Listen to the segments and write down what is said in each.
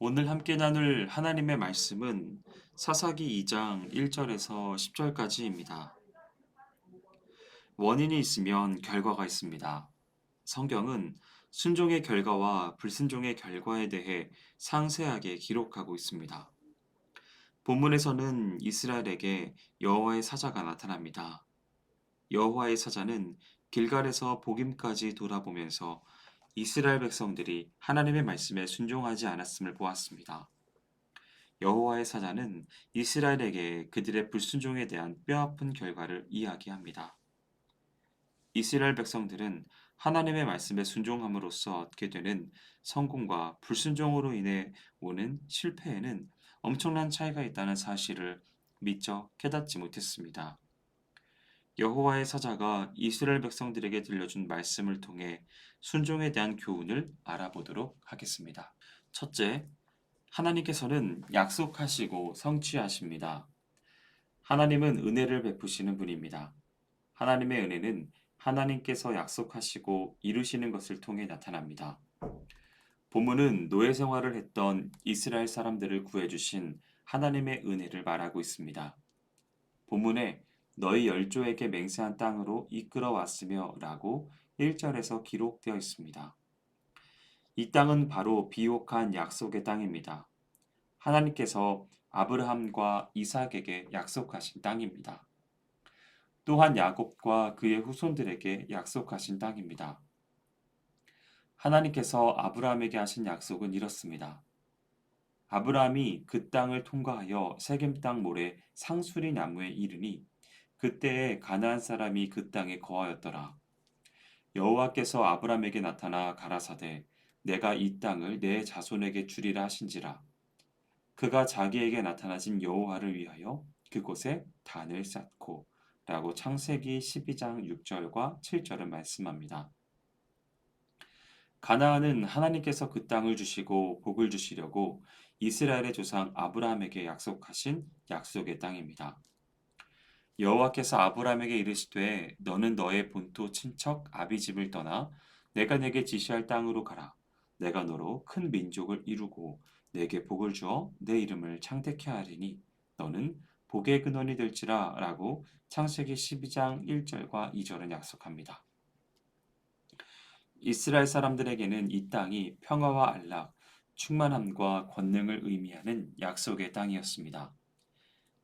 오늘 함께 나눌 하나님의 말씀은 사사기 2장 1절에서 10절까지입니다. 원인이 있으면 결과가 있습니다. 성경은 순종의 결과와 불순종의 결과에 대해 상세하게 기록하고 있습니다. 본문에서는 이스라엘에게 여호와의 사자가 나타납니다. 여호와의 사자는 길갈에서 복임까지 돌아보면서 이스라엘 백성들이 하나님의 말씀에 순종하지 않았음을 보았습니다. 여호와의 사자는 이스라엘에게 그들의 불순종에 대한 뼈아픈 결과를 이야기합니다. 이스라엘 백성들은 하나님의 말씀에 순종함으로써 얻게 되는 성공과 불순종으로 인해 오는 실패에는 엄청난 차이가 있다는 사실을 미처 깨닫지 못했습니다. 여호와의 사자가 이스라엘 백성들에게 들려준 말씀을 통해 순종에 대한 교훈을 알아보도록 하겠습니다. 첫째, 하나님께서는 약속하시고 성취하십니다. 하나님은 은혜를 베푸시는 분입니다. 하나님의 은혜는 하나님께서 약속하시고 이루시는 것을 통해 나타납니다. 본문은 노예 생활을 했던 이스라엘 사람들을 구해주신 하나님의 은혜를 말하고 있습니다. 본문에 너희 열조에게 맹세한 땅으로 이끌어 왔으며 라고 1절에서 기록되어 있습니다. 이 땅은 바로 비옥한 약속의 땅입니다. 하나님께서 아브라함과 이삭에게 약속하신 땅입니다. 또한 야곱과 그의 후손들에게 약속하신 땅입니다. 하나님께서 아브라함에게 하신 약속은 이렇습니다. 아브라함이 그 땅을 통과하여 세겜 땅 모래 상수리 나무에 이르니 그때에 가나안 사람이 그 땅에 거하였더라. 여호와께서 아브라함에게 나타나 가라사대 내가 이 땅을 내 자손에게 주리라 하신지라. 그가 자기에게 나타나신 여호와를 위하여 그곳에 단을 쌓고 라고 창세기 12장 6절과 7절은 말씀합니다. 가나안은 하나님께서 그 땅을 주시고 복을 주시려고 이스라엘의 조상 아브라함에게 약속하신 약속의 땅입니다. 여호와께서 아브라함에게 이르시되 너는 너의 본토 친척 아비집을 떠나 내가 내게 지시할 땅으로 가라. 내가 너로 큰 민족을 이루고 내게 복을 주어 내 이름을 창대케 하리니 너는 복의 근원이 될지라 라고 창세기 12장 1절과 2절은 약속합니다. 이스라엘 사람들에게는 이 땅이 평화와 안락, 충만함과 권능을 의미하는 약속의 땅이었습니다.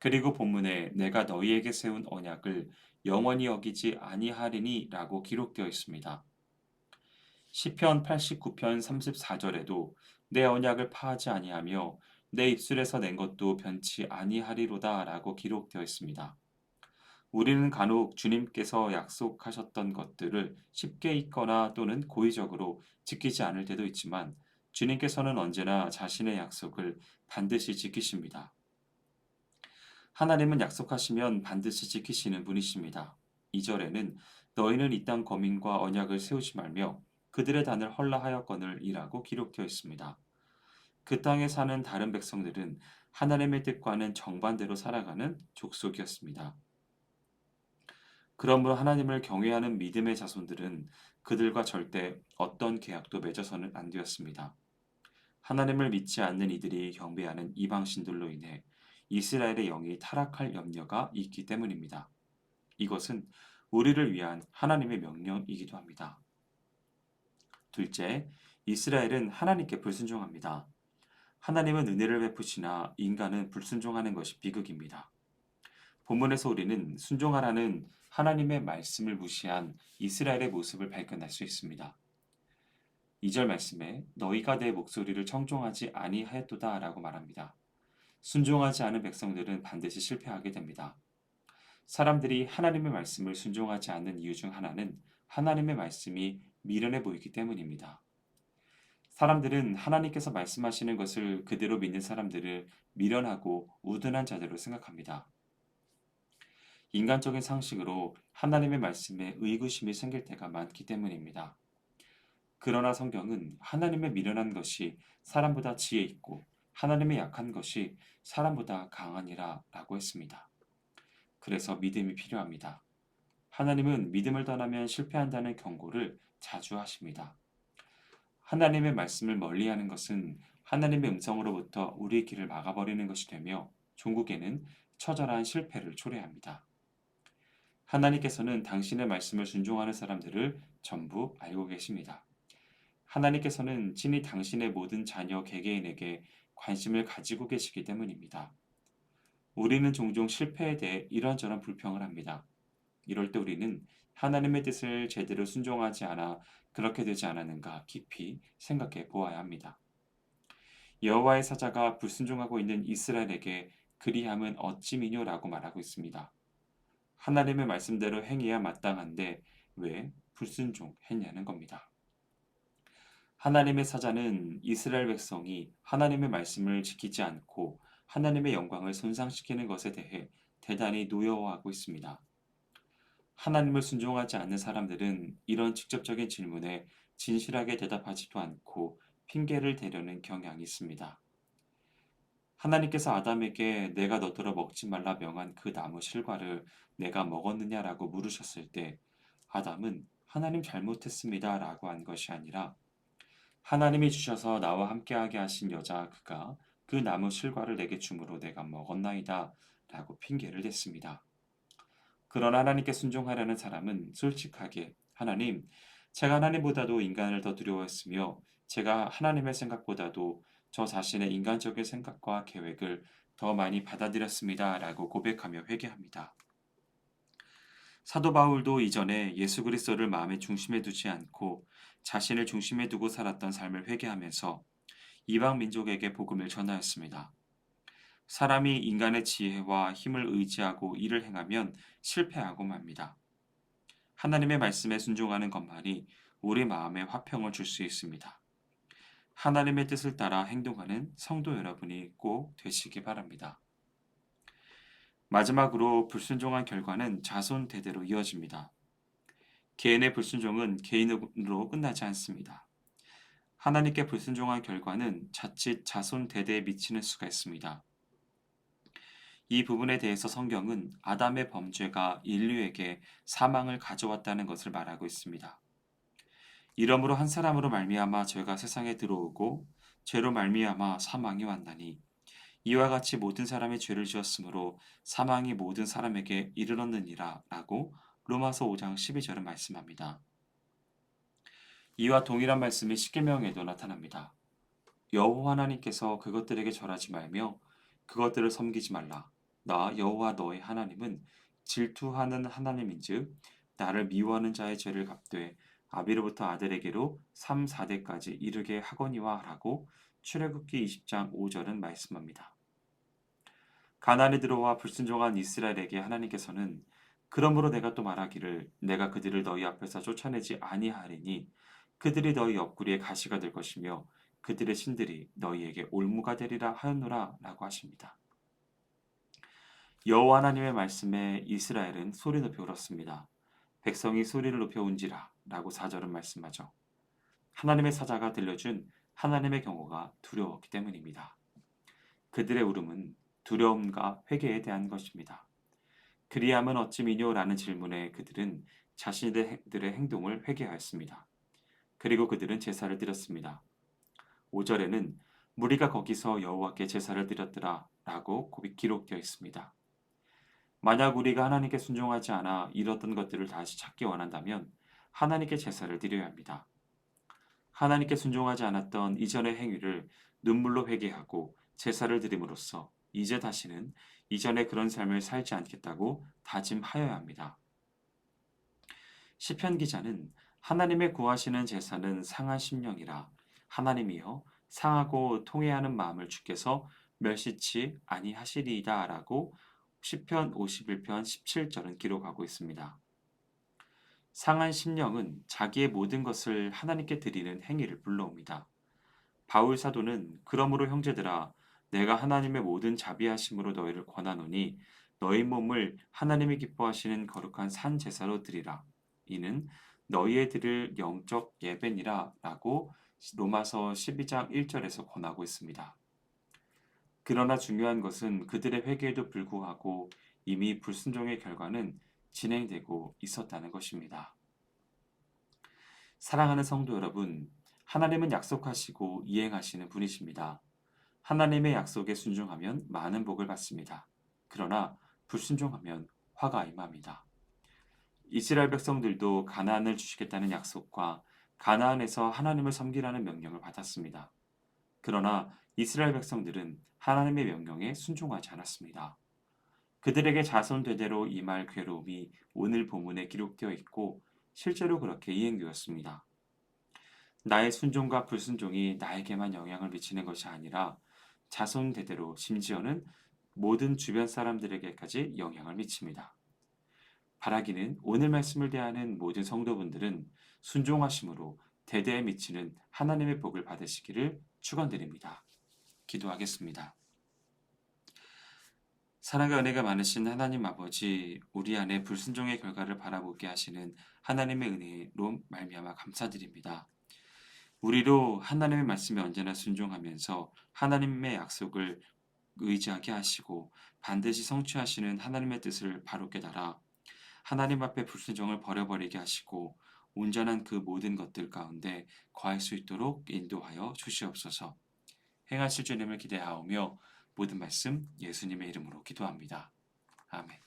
그리고 본문에 내가 너희에게 세운 언약을 영원히 어기지 아니하리니 라고 기록되어 있습니다. 시편 89편 34절에도 내 언약을 파하지 아니하며 내 입술에서 낸 것도 변치 아니하리로다 라고 기록되어 있습니다. 우리는 간혹 주님께서 약속하셨던 것들을 쉽게 잊거나 또는 고의적으로 지키지 않을 때도 있지만 주님께서는 언제나 자신의 약속을 반드시 지키십니다. 하나님은 약속하시면 반드시 지키시는 분이십니다. 2절에는 너희는 이 땅 거민과 언약을 세우지 말며 그들의 단을 헐라하였거늘 이라고 기록되어 있습니다. 그 땅에 사는 다른 백성들은 하나님의 뜻과는 정반대로 살아가는 족속이었습니다. 그러므로 하나님을 경외하는 믿음의 자손들은 그들과 절대 어떤 계약도 맺어서는 안 되었습니다. 하나님을 믿지 않는 이들이 경배하는 이방신들로 인해 이스라엘의 영이 타락할 염려가 있기 때문입니다. 이것은 우리를 위한 하나님의 명령이기도 합니다. 둘째, 이스라엘은 하나님께 불순종합니다. 하나님은 은혜를 베푸시나 인간은 불순종하는 것이 비극입니다. 본문에서 우리는 순종하라는 하나님의 말씀을 무시한 이스라엘의 모습을 발견할 수 있습니다. 2절 말씀에 너희가 내 목소리를 청종하지 아니하였도다 라고 말합니다. 순종하지 않은 백성들은 반드시 실패하게 됩니다. 사람들이 하나님의 말씀을 순종하지 않는 이유 중 하나는 하나님의 말씀이 미련해 보이기 때문입니다. 사람들은 하나님께서 말씀하시는 것을 그대로 믿는 사람들을 미련하고 우둔한 자들로 생각합니다. 인간적인 상식으로 하나님의 말씀에 의구심이 생길 때가 많기 때문입니다. 그러나 성경은 하나님의 미련한 것이 사람보다 지혜 있고 하나님의 약한 것이 사람보다 강하니라 라고 했습니다. 그래서 믿음이 필요합니다. 하나님은 믿음을 떠나면 실패한다는 경고를 자주 하십니다. 하나님의 말씀을 멀리하는 것은 하나님의 음성으로부터 우리의 길을 막아버리는 것이 되며 종국에는 처절한 실패를 초래합니다. 하나님께서는 당신의 말씀을 순종하는 사람들을 전부 알고 계십니다. 하나님께서는 친히 당신의 모든 자녀 개개인에게 관심을 가지고 계시기 때문입니다. 우리는 종종 실패에 대해 이런저런 불평을 합니다. 이럴 때 우리는 하나님의 뜻을 제대로 순종하지 않아 그렇게 되지 않았는가 깊이 생각해 보아야 합니다. 여호와의 사자가 불순종하고 있는 이스라엘에게 그리함은 어찌 미뇨라고 말하고 있습니다. 하나님의 말씀대로 행해야 마땅한데 왜 불순종했냐는 겁니다. 하나님의 사자는 이스라엘 백성이 하나님의 말씀을 지키지 않고 하나님의 영광을 손상시키는 것에 대해 대단히 노여워하고 있습니다. 하나님을 순종하지 않는 사람들은 이런 직접적인 질문에 진실하게 대답하지도 않고 핑계를 대려는 경향이 있습니다. 하나님께서 아담에게 내가 너더러 먹지 말라 명한 그 나무 실과를 내가 먹었느냐라고 물으셨을 때 아담은 하나님 잘못했습니다 라고 한 것이 아니라 하나님이 주셔서 나와 함께하게 하신 여자 그가 그 나무 실과를 내게 주므로 내가 먹었나이다 라고 핑계를 댔습니다. 그러나 하나님께 순종하려는 사람은 솔직하게 하나님, 제가 하나님보다도 인간을 더 두려워했으며 제가 하나님의 생각보다도 저 자신의 인간적인 생각과 계획을 더 많이 받아들였습니다. 라고 고백하며 회개합니다. 사도 바울도 이전에 예수 그리스도를 마음의 중심에 두지 않고 자신을 중심에 두고 살았던 삶을 회개하면서 이방 민족에게 복음을 전하였습니다. 사람이 인간의 지혜와 힘을 의지하고 일을 행하면 실패하고 맙니다. 하나님의 말씀에 순종하는 것만이 우리 마음에 화평을 줄 수 있습니다. 하나님의 뜻을 따라 행동하는 성도 여러분이 꼭 되시기 바랍니다. 마지막으로 불순종한 결과는 자손 대대로 이어집니다. 개인의 불순종은 개인으로 끝나지 않습니다. 하나님께 불순종한 결과는 자칫 자손 대대에 미치는 수가 있습니다. 이 부분에 대해서 성경은 아담의 범죄가 인류에게 사망을 가져왔다는 것을 말하고 있습니다. 이러므로 한 사람으로 말미암아 죄가 세상에 들어오고 죄로 말미암아 사망이 왔나니 이와 같이 모든 사람이 죄를 지었으므로 사망이 모든 사람에게 이르렀느니라 라고 로마서 5장 12절은 말씀합니다. 이와 동일한 말씀이 십계명에도 나타납니다. 여호와 하나님께서 그것들에게 절하지 말며 그것들을 섬기지 말라. 나 여호와 너의 하나님은 질투하는 하나님인즉 나를 미워하는 자의 죄를 갚되 아비로부터 아들에게로 3, 4대까지 이르게 하거니와 라고 출애굽기 20장 5절은 말씀합니다. 가나안에 들어와 불순종한 이스라엘에게 하나님께서는 그러므로 내가 또 말하기를 내가 그들을 너희 앞에서 쫓아내지 아니하리니 그들이 너희 옆구리에 가시가 될 것이며 그들의 신들이 너희에게 올무가 되리라 하였노라 라고 하십니다. 여호와 하나님의 말씀에 이스라엘은 소리 높여 울었습니다. 백성이 소리를 높여 운지라 라고 4절은 말씀하죠. 하나님의 사자가 들려준 하나님의 경고가 두려웠기 때문입니다. 그들의 울음은 두려움과 회개에 대한 것입니다. 그리함은 어찌 미뇨라는 질문에 그들은 자신들의 행동을 회개하였습니다. 그리고 그들은 제사를 드렸습니다. 5절에는 무리가 거기서 여호와께 제사를 드렸더라 라고 기록되어 있습니다. 만약 우리가 하나님께 순종하지 않아 잃었던 것들을 다시 찾기 원한다면 하나님께 제사를 드려야 합니다. 하나님께 순종하지 않았던 이전의 행위를 눈물로 회개하고 제사를 드림으로써 이제 다시는 이전의 그런 삶을 살지 않겠다고 다짐하여야 합니다. 시편 기자는 하나님의 구하시는 제사는 상한 심령이라 하나님이여 상하고 통회하는 마음을 주께서 멸시치 아니하시리이다 라고 시편 51편 17절은 기록하고 있습니다. 상한 심령은 자기의 모든 것을 하나님께 드리는 행위를 불러옵니다. 바울 사도는 그러므로 형제들아 내가 하나님의 모든 자비하심으로 너희를 권하노니 너희 몸을 하나님이 기뻐하시는 거룩한 산 제사로 드리라. 이는 너희의 드릴 영적 예배니라 라고 로마서 12장 1절에서 권하고 있습니다. 그러나 중요한 것은 그들의 회개에도 불구하고 이미 불순종의 결과는 진행되고 있었다는 것입니다. 사랑하는 성도 여러분, 하나님은 약속하시고 이행하시는 분이십니다. 하나님의 약속에 순종하면 많은 복을 받습니다. 그러나 불순종하면 화가 임합니다. 이스라엘 백성들도 가나안을 주시겠다는 약속과 가나안에서 하나님을 섬기라는 명령을 받았습니다. 그러나 이스라엘 백성들은 하나님의 명령에 순종하지 않았습니다. 그들에게 자손 대대로 임할 괴로움이 오늘 본문에 기록되어 있고 실제로 그렇게 이행되었습니다. 나의 순종과 불순종이 나에게만 영향을 미치는 것이 아니라 자손 대대로 심지어는 모든 주변 사람들에게까지 영향을 미칩니다. 바라기는 오늘 말씀을 대하는 모든 성도분들은 순종하심으로 대대에 미치는 하나님의 복을 받으시기를 축원드립니다. 기도하겠습니다. 사랑과 은혜가 많으신 하나님 아버지, 우리 안에 불순종의 결과를 바라보게 하시는 하나님의 은혜로 말미암아 감사드립니다. 우리로 하나님의 말씀에 언제나 순종하면서 하나님의 약속을 의지하게 하시고 반드시 성취하시는 하나님의 뜻을 바로 깨달아 하나님 앞에 불순종을 버려버리게 하시고 온전한 그 모든 것들 가운데 거할 수 있도록 인도하여 주시옵소서. 행하실 주님을 기대하오며 모든 말씀 예수님의 이름으로 기도합니다. 아멘.